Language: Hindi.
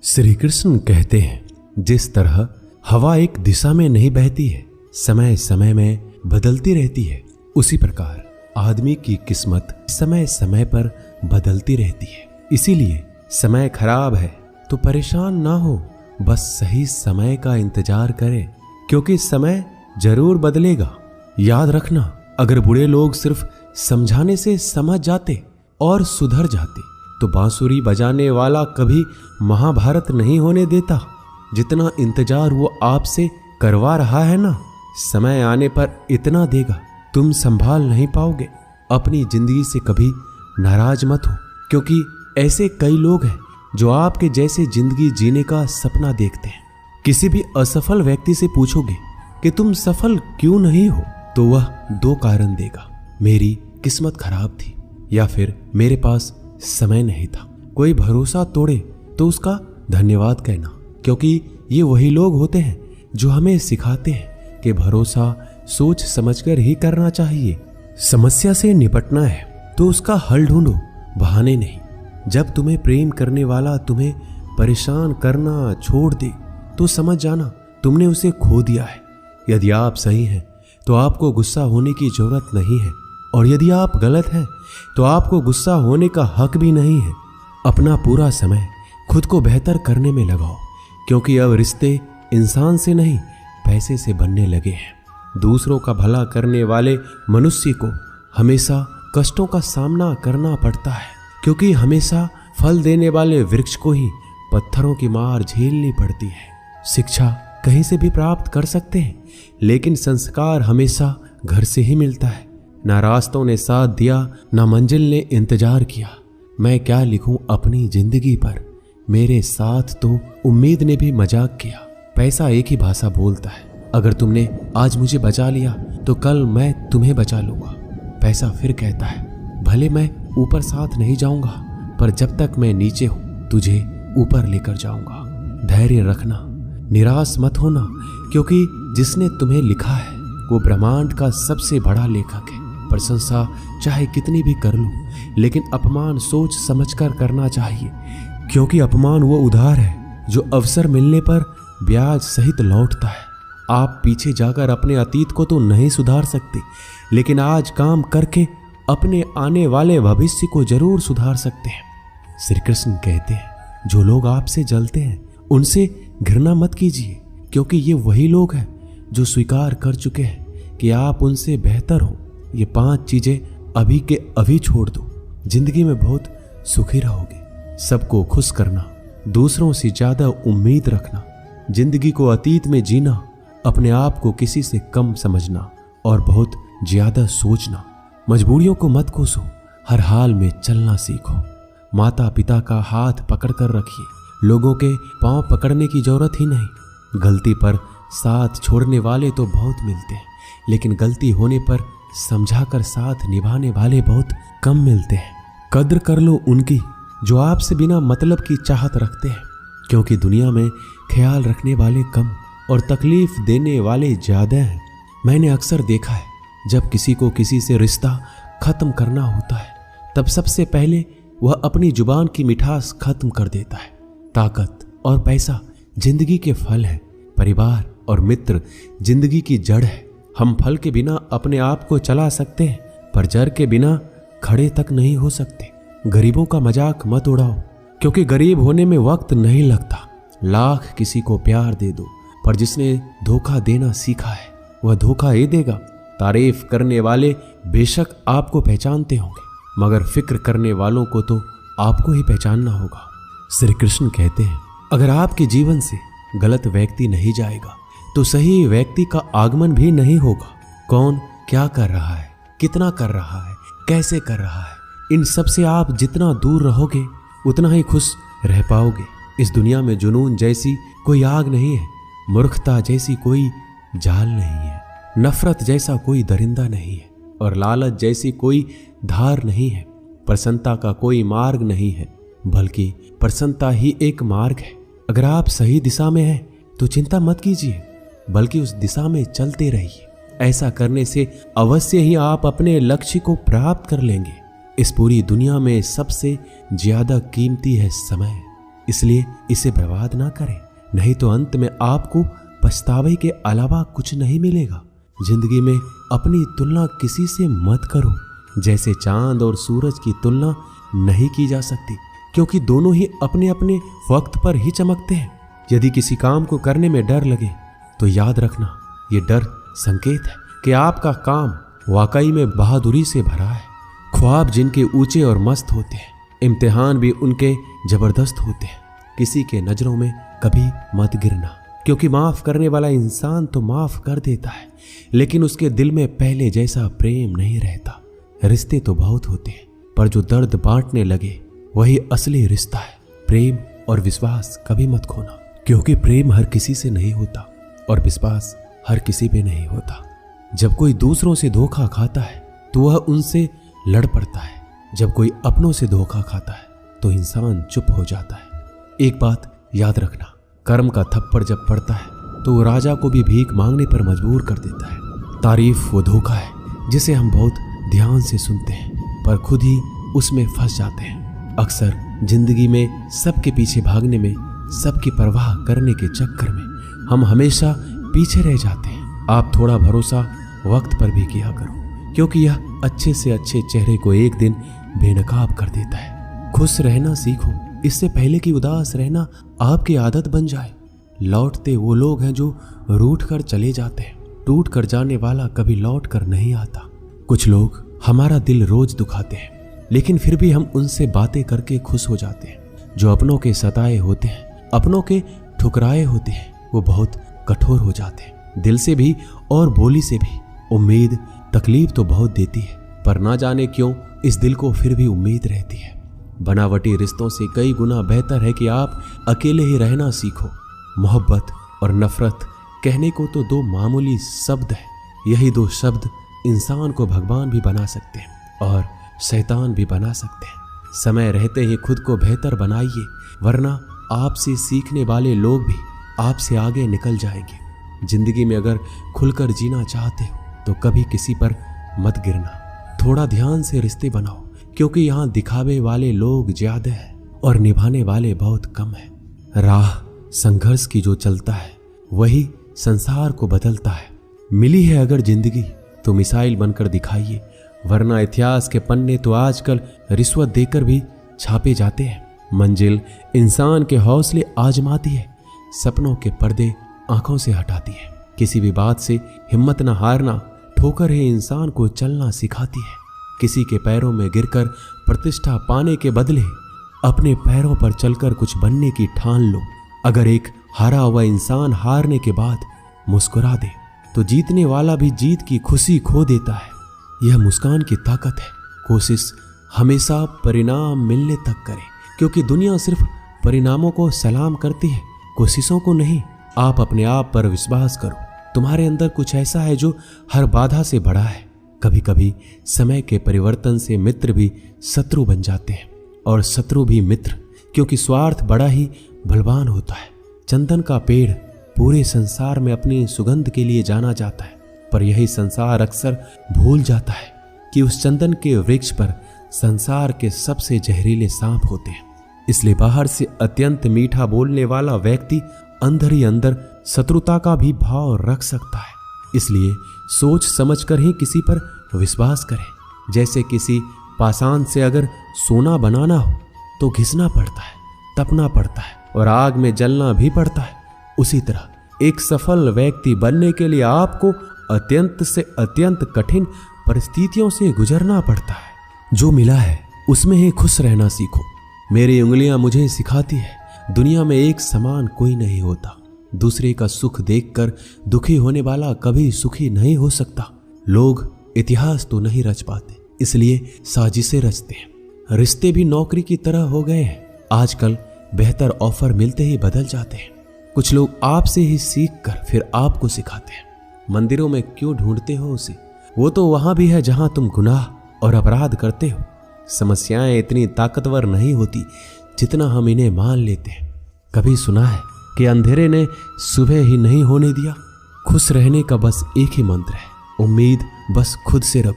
श्री कृष्ण कहते हैं, जिस तरह हवा एक दिशा में नहीं बहती है, समय समय में बदलती रहती है, उसी प्रकार आदमी की किस्मत समय समय पर बदलती रहती है। इसीलिए समय खराब है तो परेशान ना हो, बस सही समय का इंतजार करें, क्योंकि समय जरूर बदलेगा। याद रखना, अगर बुरे लोग सिर्फ समझाने से समझ जाते और सुधर जाते तो बांसुरी बजाने वाला कभी महाभारत नहीं होने देता। जितना इंतजार वो आपसे करवा रहा है ना, समय आने पर इतना देगा तुम संभाल नहीं पाओगे। अपनी जिंदगी से कभी नाराज मत हो, क्योंकि ऐसे कई लोग हैं जो आपके जैसे जिंदगी जीने का सपना देखते हैं। किसी भी असफल व्यक्ति से पूछोगे कि तुम सफल क्यों नहीं हो, तो वह दो कारण देगा, मेरी किस्मत खराब थी या फिर मेरे पास समय नहीं था। कोई भरोसा तोड़े तो उसका धन्यवाद कहना, क्योंकि ये वही लोग होते हैं जो हमें सिखाते हैं कि भरोसा सोच समझकर ही करना चाहिए। समस्या से निपटना है तो उसका हल ढूंढो, बहाने नहीं। जब तुम्हें प्रेम करने वाला तुम्हें परेशान करना छोड़ दे तो समझ जाना तुमने उसे खो दिया है। यदि आप सही हैं तो आपको गुस्सा होने की जरूरत नहीं है, और यदि आप गलत हैं तो आपको गुस्सा होने का हक भी नहीं है। अपना पूरा समय खुद को बेहतर करने में लगाओ, क्योंकि अब रिश्ते इंसान से नहीं पैसे से बनने लगे हैं। दूसरों का भला करने वाले मनुष्य को हमेशा कष्टों का सामना करना पड़ता है, क्योंकि हमेशा फल देने वाले वृक्ष को ही पत्थरों की मार झेलनी पड़ती है। शिक्षा कहीं से भी प्राप्त कर सकते हैं, लेकिन संस्कार हमेशा घर से ही मिलता है। ना रास्तों ने साथ दिया, ना मंजिल ने इंतजार किया। मैं क्या लिखूं अपनी जिंदगी पर, मेरे साथ तो उम्मीद ने भी मजाक किया। पैसा एक ही भाषा बोलता है, अगर तुमने आज मुझे बचा लिया तो कल मैं तुम्हें बचा लूंगा। पैसा फिर कहता है, भले मैं ऊपर साथ नहीं जाऊंगा, पर जब तक मैं नीचे हूं तुझे ऊपर लेकर जाऊंगा। धैर्य रखना, निराश मत होना, क्योंकि जिसने तुम्हें लिखा है वो ब्रह्मांड का सबसे बड़ा लेखक है। प्रशंसा चाहे कितनी भी कर लूं, लेकिन अपमान सोच समझकर करना चाहिए, क्योंकि अपमान वो उधार है जो अवसर मिलने पर ब्याज सहित लौटता है। आप पीछे जाकर अपने अतीत को तो नहीं सुधार सकते, लेकिन आज काम करके अपने आने वाले भविष्य को जरूर सुधार सकते हैं। श्री कृष्ण कहते हैं, जो लोग आपसे जलते हैं उनसे घृणा मत कीजिए, क्योंकि ये वही लोग हैं जो स्वीकार कर चुके हैं कि आप उनसे बेहतर हो। ये 5 चीजें अभी के अभी छोड़ दो, जिंदगी में बहुत सुखी रहोगे। सबको खुश करना, दूसरों से ज्यादा उम्मीद रखना, जिंदगी को अतीत में जीना, अपने आप को किसी से कम समझना और बहुत ज्यादा सोचना। मजबूरियों को मत कोसो, हर हाल में चलना सीखो। माता पिता का हाथ पकड़कर रखिए, लोगों के पांव पकड़ने की जरूरत ही नहीं। गलती पर साथ छोड़ने वाले तो बहुत मिलते हैं, लेकिन गलती होने पर समझाकर साथ निभाने वाले बहुत कम मिलते हैं। कद्र कर लो उनकी जो आपसे बिना मतलब की चाहत रखते हैं, क्योंकि दुनिया में ख्याल रखने वाले कम और तकलीफ देने वाले ज्यादा हैं। मैंने अक्सर देखा है, जब किसी को किसी से रिश्ता खत्म करना होता है, तब सबसे पहले वह अपनी जुबान की मिठास खत्म कर देता है। ताकत और पैसा जिंदगी के फल हैं, परिवार और मित्र जिंदगी की जड़ है। हम फल के बिना अपने आप को चला सकते हैं, पर जड़ के बिना खड़े तक नहीं हो सकते। गरीबों का मजाक मत उड़ाओ, क्योंकि गरीब होने में वक्त नहीं लगता। लाख किसी को प्यार दे दो, पर जिसने धोखा देना सीखा है वह धोखा ही देगा। तारीफ करने वाले बेशक आपको पहचानते होंगे, मगर फिक्र करने वालों को तो आपको ही पहचानना होगा। श्री कृष्ण कहते हैं, अगर आपके जीवन से गलत व्यक्ति नहीं जाएगा तो सही व्यक्ति का आगमन भी नहीं होगा। कौन क्या कर रहा है, कितना कर रहा है, कैसे कर रहा है, इन सब से आप जितना दूर रहोगे उतना ही खुश रह पाओगे। इस दुनिया में जुनून जैसी कोई आग नहीं है, मूर्खता जैसी कोई जाल नहीं है, नफरत जैसा कोई दरिंदा नहीं है, और लालच जैसी कोई धार नहीं है। प्रसन्नता का कोई मार्ग नहीं है, बल्कि प्रसन्नता ही एक मार्ग है। अगर आप सही दिशा में हैं तो चिंता मत कीजिए, बल्कि उस दिशा में चलते रहिए। ऐसा करने से अवश्य ही आप अपने लक्ष्य को प्राप्त कर लेंगे। इस पूरी दुनिया में सबसे ज्यादा कीमती है समय। इसलिए इसे बर्बाद ना करें, नहीं तो अंत में आपको पछतावे के अलावा कुछ नहीं मिलेगा। जिंदगी में अपनी तुलना किसी से मत करो, जैसे चांद और सूरज की तुलना नहीं की जा सकती, क्योंकि दोनों ही अपने अपने वक्त पर ही चमकते हैं। यदि किसी काम को करने में डर लगे तो याद रखना, ये डर संकेत है कि आपका काम वाकई में बहादुरी से भरा है। ख्वाब जिनके ऊंचे और मस्त होते हैं, इम्तिहान भी उनके जबरदस्त होते हैं। किसी के नजरों में कभी मत गिरना, क्योंकि माफ करने वाला इंसान तो माफ कर देता है, लेकिन उसके दिल में पहले जैसा प्रेम नहीं रहता। रिश्ते तो बहुत होते हैं, पर जो दर्द बांटने लगे वही असली रिश्ता है। प्रेम और विश्वास कभी मत खोना, क्योंकि प्रेम हर किसी से नहीं होता और विश्वास हर किसी पे नहीं होता। जब कोई दूसरों से धोखा खाता है तो वह उनसे लड़ पड़ता है, जब कोई अपनों से धोखा खाता है तो इंसान चुप हो जाता है। एक बात याद रखना, कर्म का थप्पड़ जब पड़ता है तो वो राजा को भी भीख मांगने पर मजबूर कर देता है। तारीफ वो धोखा है जिसे हम बहुत ध्यान से सुनते हैं, पर खुद ही उसमें फंस जाते हैं। अक्सर जिंदगी में सबके पीछे भागने में, सबकी परवाह करने के चक्कर में हम हमेशा पीछे रह जाते हैं। आप थोड़ा भरोसा वक्त पर भी किया करो, क्योंकि यह अच्छे से अच्छे चेहरे को एक दिन बेनकाब कर देता है। खुश रहना सीखो, इससे पहले कि उदास रहना आपकी आदत बन जाए। लौटते वो लोग हैं जो रूठ कर चले जाते हैं, टूट कर जाने वाला कभी लौट कर नहीं आता। कुछ लोग हमारा दिल रोज दुखाते हैं, लेकिन फिर भी हम उनसे बातें करके खुश हो जाते हैं। जो अपनों के सताए होते हैं, अपनों के ठुकराए होते हैं, वो बहुत कठोर हो जाते हैं, दिल से भी और बोली से भी। उम्मीद तकलीफ तो बहुत देती है, पर ना जाने क्यों इस दिल को फिर भी उम्मीद रहती है। बनावटी रिश्तों से कई गुना बेहतर है कि आप अकेले ही रहना सीखो। मोहब्बत और नफरत कहने को तो दो मामूली शब्द है, यही दो शब्द इंसान को भगवान भी बना सकते हैं और शैतान भी बना सकते हैं। समय रहते ही खुद को बेहतर बनाइए, वरना आपसे सीखने वाले लोग भी आपसे आगे निकल जाएंगे। जिंदगी में अगर खुलकर जीना चाहते हो तो कभी किसी पर मत गिरना। थोड़ा ध्यान से रिश्ते बनाओ, क्योंकि यहाँ दिखावे वाले लोग ज्यादा है और निभाने वाले बहुत कम है। राह संघर्ष की जो चलता है वही संसार को बदलता है। मिली है अगर जिंदगी तो मिसाइल बनकर दिखाइए, वरना इतिहास के पन्ने तो आजकल रिश्वत देकर भी छापे जाते हैं। मंजिल इंसान के हौसले आजमाती है, सपनों के पर्दे आंखों से हटाती है। किसी भी बात से हिम्मत न हारना, ठोकर ही इंसान को चलना सिखाती है। किसी के पैरों में गिरकर प्रतिष्ठा पाने के बदले अपने पैरों पर चलकर कुछ बनने की ठान लो। अगर एक हारा हुआ इंसान हारने के बाद मुस्कुरा दे तो जीतने वाला भी जीत की खुशी खो देता है। यह मुस्कान की ताकत है। कोशिश हमेशा परिणाम मिलने तक करें, क्योंकि दुनिया सिर्फ परिणामों को सलाम करती है, कोशिशों को नहीं। आप अपने आप पर विश्वास करो, तुम्हारे अंदर कुछ ऐसा है जो हर बाधा से बड़ा है। कभी कभी समय के परिवर्तन से मित्र भी शत्रु बन जाते हैं और शत्रु भी मित्र, क्योंकि स्वार्थ बड़ा ही बलवान होता है। चंदन का पेड़ पूरे संसार में अपनी सुगंध के लिए जाना जाता है, पर यही संसार अक्सर भूल जाता है कि उस चंदन के वृक्ष पर संसार के सबसे जहरीले सांप होते हैं। इसलिए बाहर से अत्यंत मीठा बोलने वाला व्यक्ति अंदर ही अंदर शत्रुता का भी भाव रख सकता है। इसलिए सोच समझकर ही किसी पर विश्वास करें। जैसे किसी पाषाण से अगर सोना बनाना हो तो घिसना पड़ता है, तपना पड़ता है और आग में जलना भी पड़ता है। उसी तरह एक सफल व्यक्ति बनने के लिए आपको अत्यंत से अत्यंत कठिन परिस्थितियों से गुजरना पड़ता है। जो मिला है उसमें ही खुश रहना सीखो। मेरी उंगलियां मुझे सिखाती है, दुनिया में एक समान कोई नहीं होता। दूसरे का सुख देखकर दुखी होने वाला कभी सुखी नहीं हो सकता। लोग इतिहास तो नहीं रच पाते, इसलिए साजिशें रचते हैं। रिश्ते भी नौकरी की तरह हो गए हैं, आजकल बेहतर ऑफर मिलते ही बदल जाते हैं। कुछ लोग आपसे ही सीख कर फिर आपको सिखाते हैं। मंदिरों में क्यों ढूंढते हो उसे? वो तो वहां भी है जहां तुम गुनाह और अपराध करते हो। समस्याएं इतनी ताकतवर नहीं होती जितना हम इन्हें मान लेते हैं। कभी सुना है कि अंधेरे ने सुबह ही नहीं होने दिया? खुश रहने का बस एक ही मंत्र है, उम्मीद बस खुद से रखो।